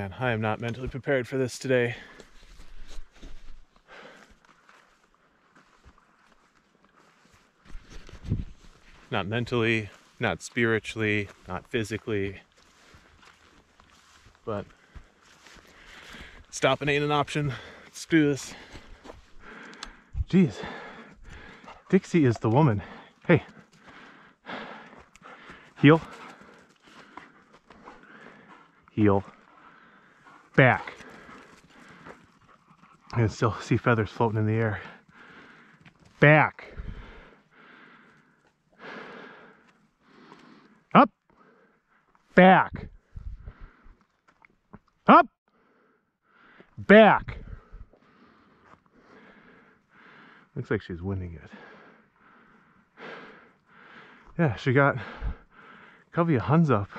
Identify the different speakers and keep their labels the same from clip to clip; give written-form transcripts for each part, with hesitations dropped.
Speaker 1: man, I am not mentally prepared for this today. Not mentally, not spiritually, not physically. But stopping ain't an option. Let's do this. Jeez. Dixie is the woman. Hey. Heel. Heel. Back. I can still see feathers floating in the air. Back. Up. Back. Up. Back. Looks like she's winning it. Yeah, she got a couple of huns up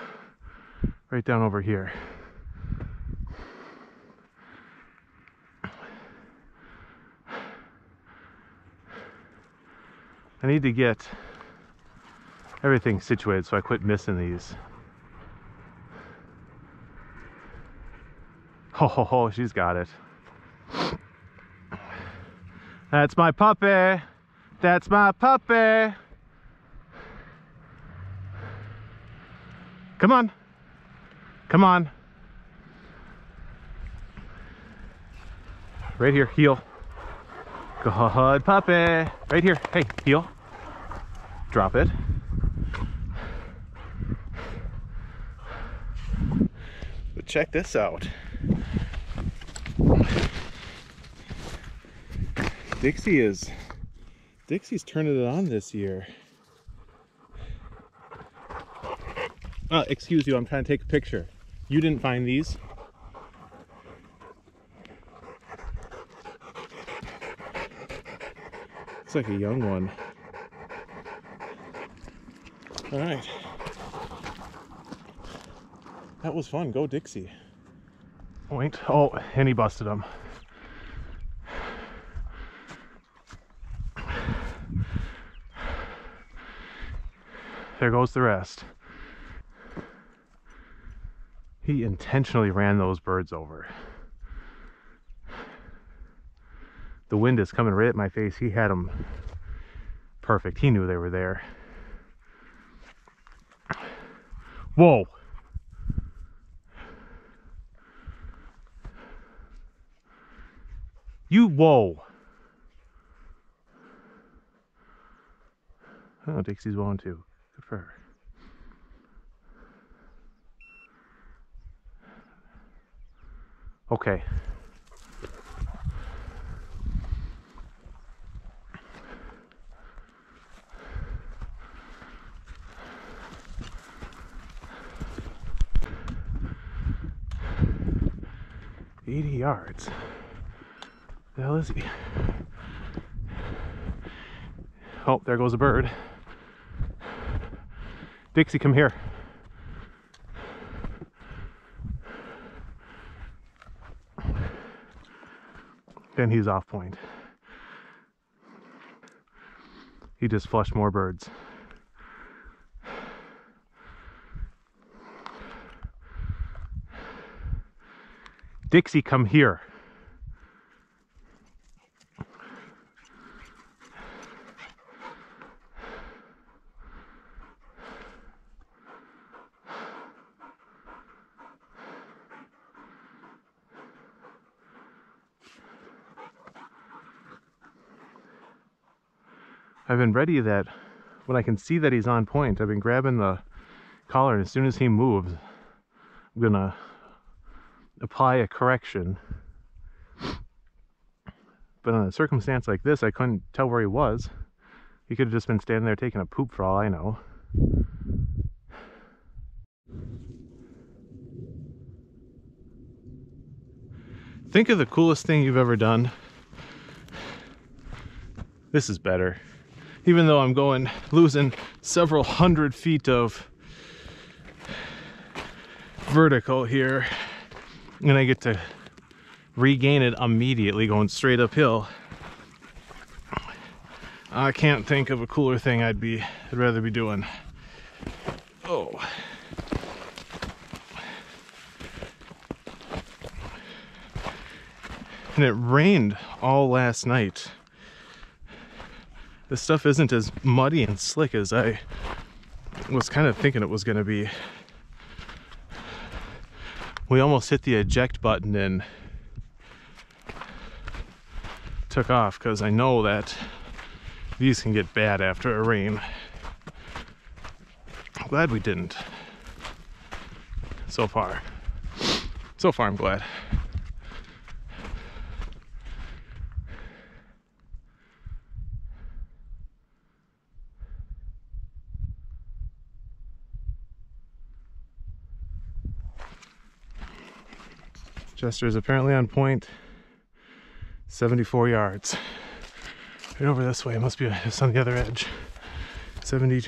Speaker 1: right down over here. I need to get everything situated so I quit missing these. Ho ho ho, she's got it. That's my puppy. That's my puppy. Come on. Come on. Right here, heel. Good puppy. Right here. Hey, heel. Drop it. But check this out. Dixie's turning it on this year. Excuse you, I'm trying to take a picture. You didn't find these? It's like a young one. All right. That was fun. Go Dixie. Point. Oh, and he busted him. There goes the rest. He intentionally ran those birds over. The wind is coming right at my face. He had them perfect. He knew they were there. Whoa. Whoa. Oh, Dixie's willing too. Good for her. Okay. $80 yards. The hell is he? Oh, there goes a bird. Dixie, come here. Then he's off point. He just flushed more birds. Dixie, come here. I've been ready that when I can see that he's on point, I've been grabbing the collar, and as soon as he moves, I'm gonna apply a correction. But in a circumstance like this, I couldn't tell where he was. He could have just been standing there taking a poop for all I know. Think of the coolest thing you've ever done. This is better. Even though I'm losing several hundred feet of vertical here, and I get to regain it immediately going straight uphill. I can't think of a cooler thing I'd rather be doing. Oh. And it rained all last night. This stuff isn't as muddy and slick as I was kind of thinking it was going to be. We almost hit the eject button and took off because I know that these can get bad after a rain. I'm glad we didn't. So far I'm glad. Jester is apparently on point, 74 yards. Right over this way, it must be just on the other edge. 70.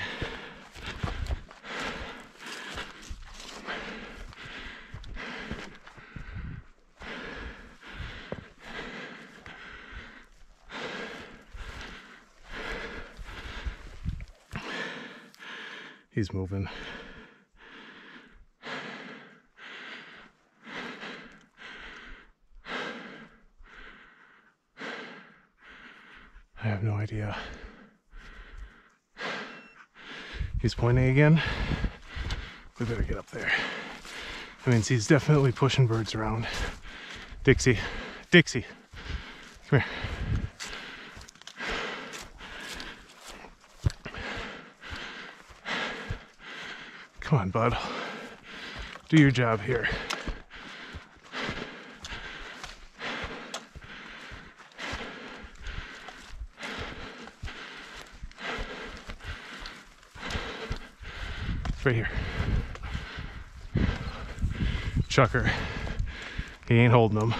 Speaker 1: He's moving. I have no idea. He's pointing again. We better get up there. I mean, he's definitely pushing birds around. Dixie, Dixie, come here. Come on, bud. Do your job here. Right here. Chukar. He ain't holding them.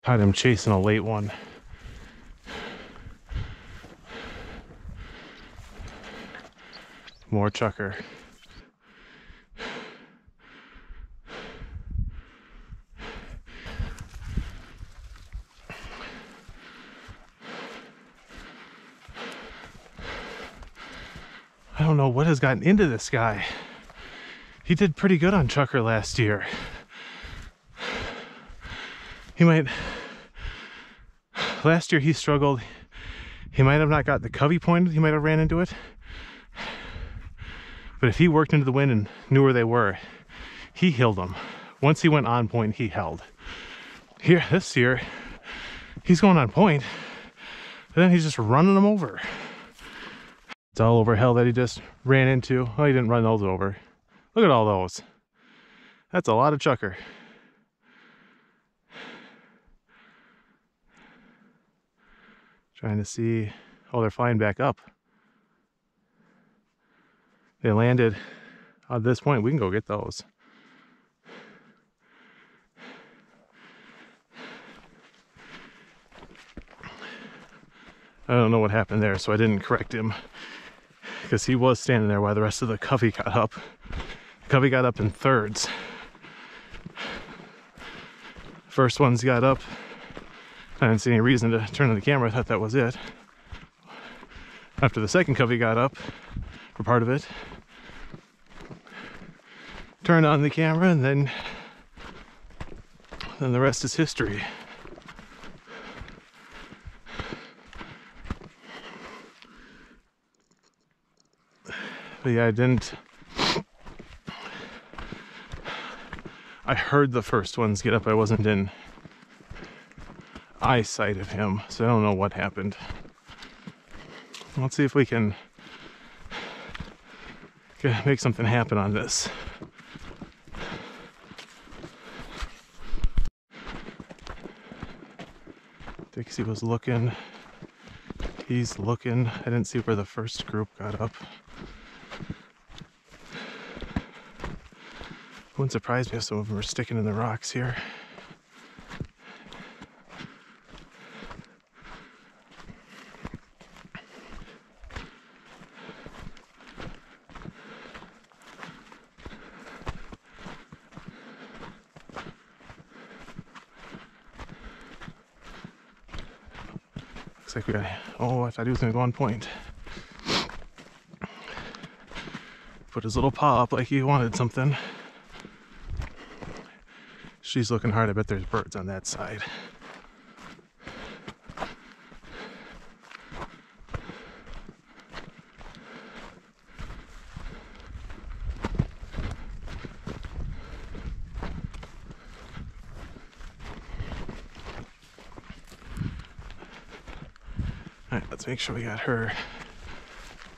Speaker 1: Caught him chasing a late one. More chukar. I don't know what has gotten into this guy. He did pretty good on chukar last year. Last year he struggled. He might have not got the covey pointed, he might have ran into it. But if he worked into the wind and knew where they were, he held them. Once he went on point, he held. Here, this year, he's going on point, but then he's just running them over. It's all over hell that he just ran into. Oh, he didn't run those over. Look at all those. That's a lot of chukar. Trying to see. Oh, they're flying back up. They landed at this point. We can go get those. I don't know what happened there, so I didn't correct him, because he was standing there while the rest of the covey got up. The covey got up in thirds. First ones got up. I didn't see any reason to turn on the camera. I thought that was it. After the second covey got up, for part of it, turned on the camera, and then the rest is history. But yeah, I heard the first ones get up. I wasn't in eyesight of him, so I don't know what happened. Let's see if we can make something happen on this. Dixie was looking. He's looking. I didn't see where the first group got up. Wouldn't surprise me if some of them are sticking in the rocks here. Looks like we got, oh, I thought he was gonna go on point. Put his little paw up like he wanted something. She's looking hard. I bet there's birds on that side. right, let's make sure we got her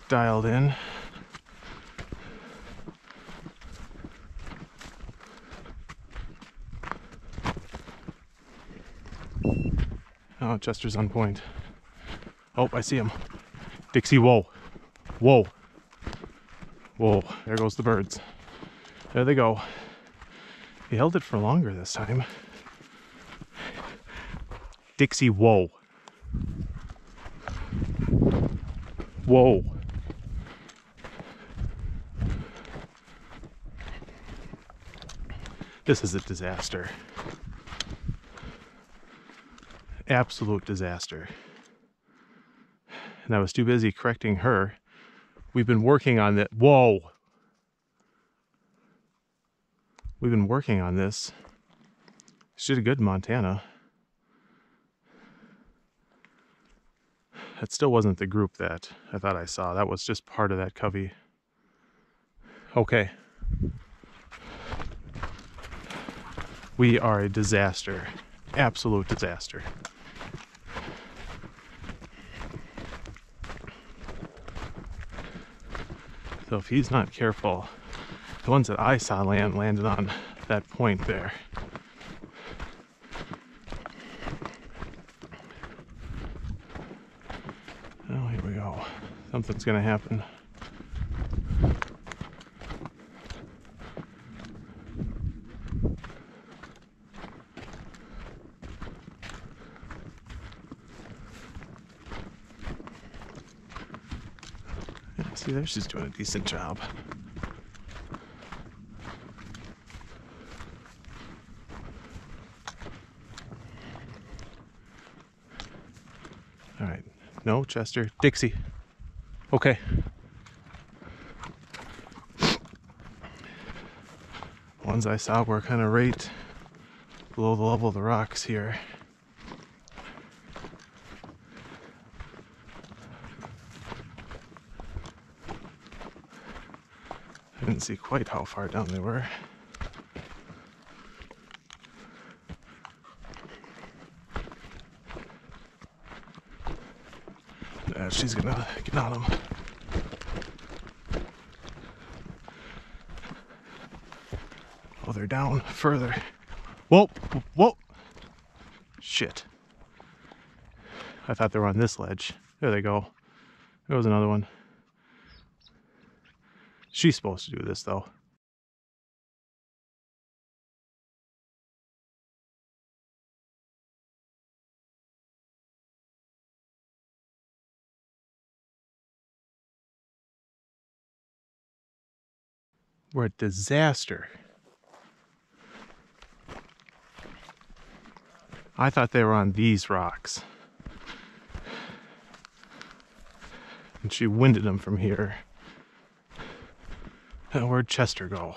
Speaker 1: dialed in. Oh, Chester's on point. Oh, I see him. Dixie, whoa. Whoa. Whoa, there goes the birds. There they go. He held it for longer this time. Dixie, whoa. Whoa. This is a disaster. Absolute disaster. And I was too busy correcting her. We've been working on that. Whoa. We've been working on this. She did good in Montana. That still wasn't the group that I thought I saw. That was just part of that covey. Okay. We are a disaster. Absolute disaster. So if he's not careful, the ones that I saw landed on that point there. Oh, here we go. Something's gonna happen. Yeah, see there, she's doing a decent job. All right, no, Chester, Dixie. Okay. Ones I saw were kind of right below the level of the rocks here. I didn't see quite how far down they were. She's gonna get on them. Oh, they're down further. Whoa, whoa. Shit. I thought they were on this ledge. There they go. There was another one. She's supposed to do this though. We're a disaster. I thought they were on these rocks. And she winded them from here. And where'd Chester go?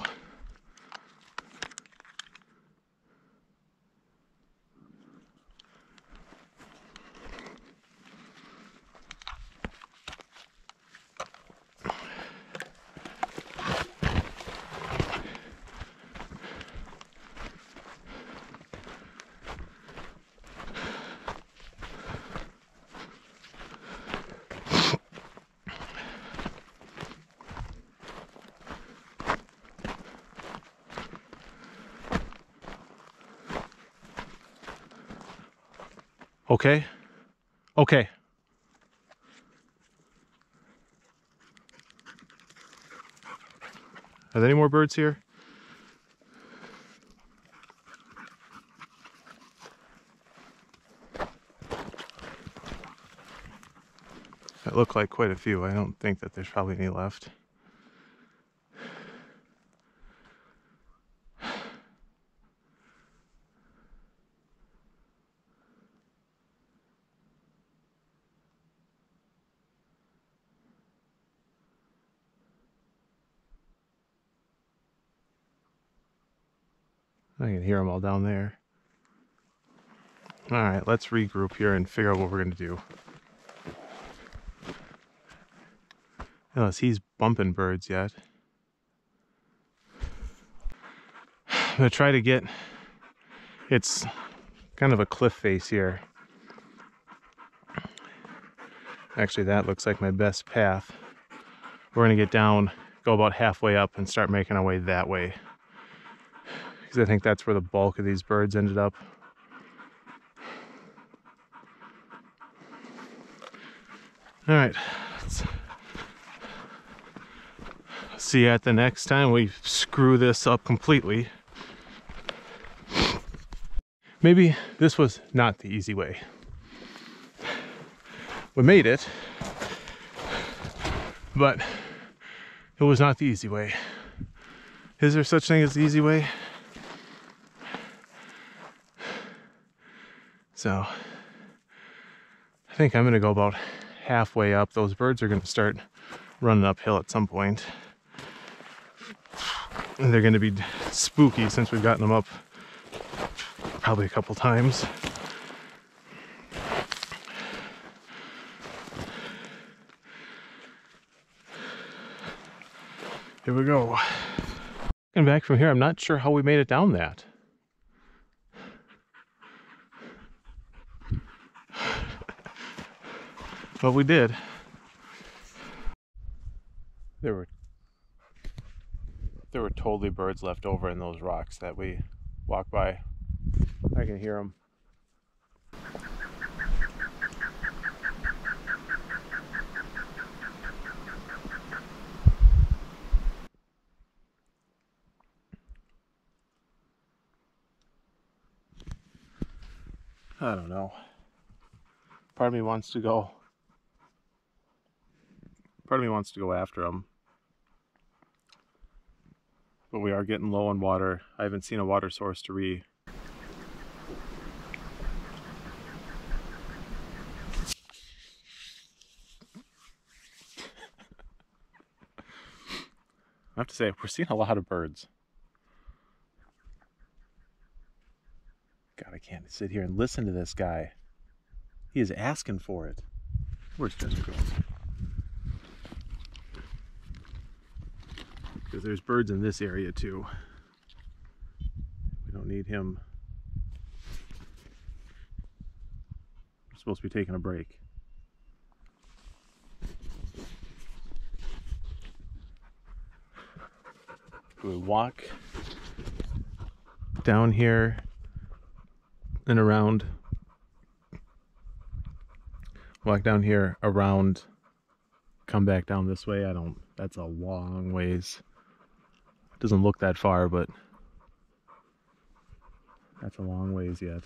Speaker 1: Okay. Okay. Are there any more birds here? That looked like quite a few. I don't think that there's probably any left. I can hear them all down there. All right, let's regroup here and figure out what we're gonna do. Unless he's bumping birds yet. I'm gonna try to get, it's kind of a cliff face here. Actually, that looks like my best path. We're gonna get down, go about halfway up and start making our way that way. Because I think that's where the bulk of these birds ended up. All right, let's see you at the next time we screw this up completely. Maybe this was not the easy way. We made it, but it was not the easy way. Is there such thing as the easy way? So I think I'm gonna go about halfway up. Those birds are gonna start running uphill at some point. And they're gonna be spooky since we've gotten them up probably a couple times. Here we go. And back from here, I'm not sure how we made it down that. But we did. There were totally birds left over in those rocks that we walked by. I can hear them. I don't know. Part of me wants to go after them. But we are getting low on water. I haven't seen a water source to I have to say, we're seeing a lot of birds. God, I can't sit here and listen to this guy. He is asking for it. Where's Jessica going? Because there's birds in this area too. We don't need him. We're supposed to be taking a break. We walk down here and around. Walk down here around, come back down this way. That's a long ways. It doesn't look that far, but that's a long ways yet.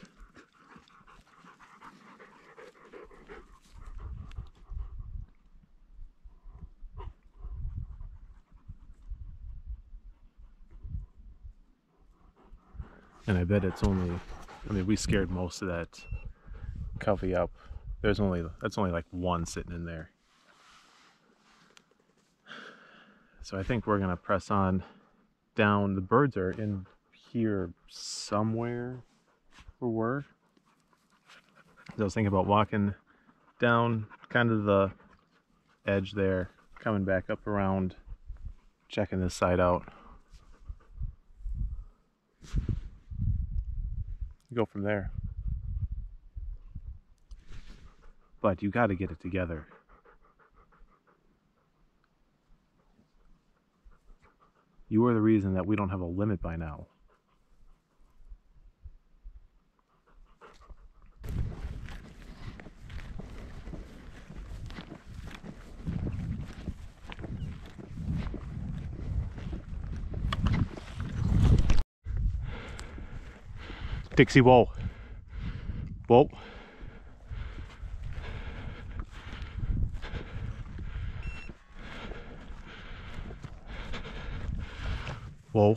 Speaker 1: And I bet it's only, I mean, we scared most of that covey up. That's only like one sitting in there. So I think we're gonna press on down. The birds are in here somewhere where we're. I was thinking about walking down kind of the edge there, coming back up around, checking this side out. Go from there. But you got to get it together. You are the reason that we don't have a limit by now. Dixie, whoa. Whoa. Whoa.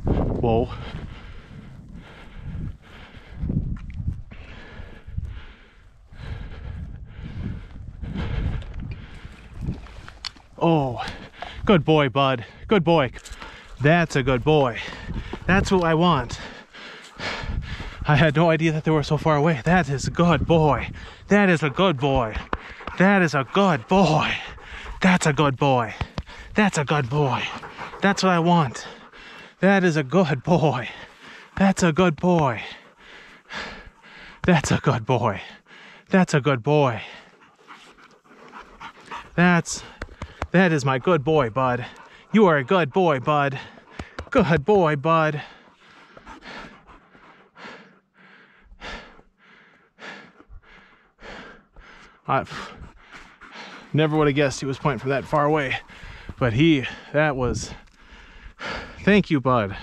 Speaker 1: Whoa. Oh, good boy, bud. Good boy. That's a good boy. That's what I want. I had no idea that they were so far away. That is a good boy. That is a good boy. That is a good boy. That's a good boy. That's a good boy. That's what I want. That is a good boy. That's a good boy. That's a good boy. That's a good boy. That is my good boy, bud. You are a good boy, bud. Good boy, bud. I never would have guessed he was pointing from that far away, but that was, thank you, bud.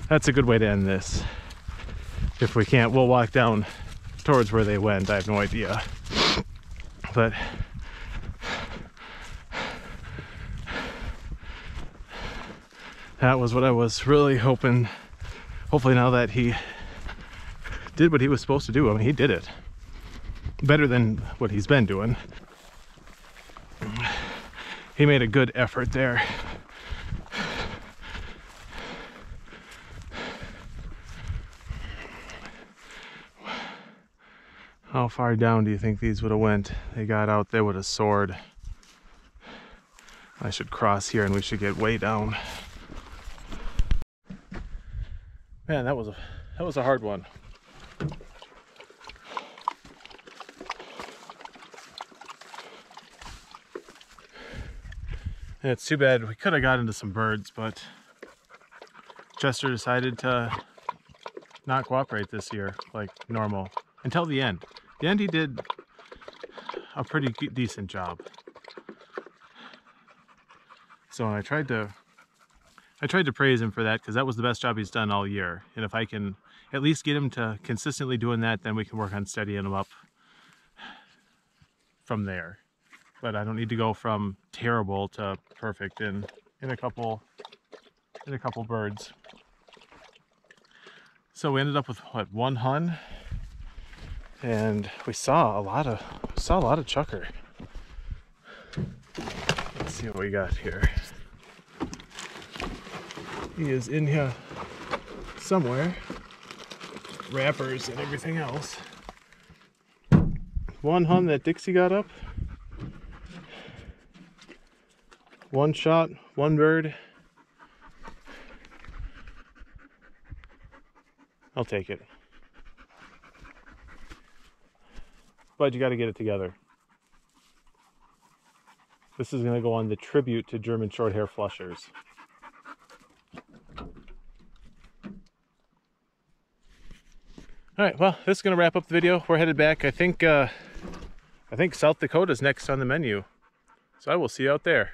Speaker 1: That's a good way to end this. If we can't, we'll walk down towards where they went. I have no idea. But that was what I was really hoping. Hopefully now that he did what he was supposed to do. I mean, he did it better than what he's been doing. He made a good effort there. How far down do you think these would have went? They got out there with a sword. I should cross here and we should get way down. Man, that was a hard one. And it's too bad. We could have got into some birds, but Chester decided to not cooperate this year like normal until the end. The end he did a pretty decent job. So I tried to praise him for that, because that was the best job he's done all year. And if I can at least get him to consistently doing that, then we can work on steadying him up from there. But I don't need to go from terrible to perfect in a couple birds. So we ended up with what, one hun, and we saw a lot of chukar. Let's see what we got here. He is in here somewhere. Wrappers and everything else. One hun that Dixie got up. One shot, one bird. I'll take it. But you got to get it together. This is going to go on the tribute to German short-hair flushers. All right, well, this is going to wrap up the video. We're headed back. I think South Dakota is next on the menu. So I will see you out there.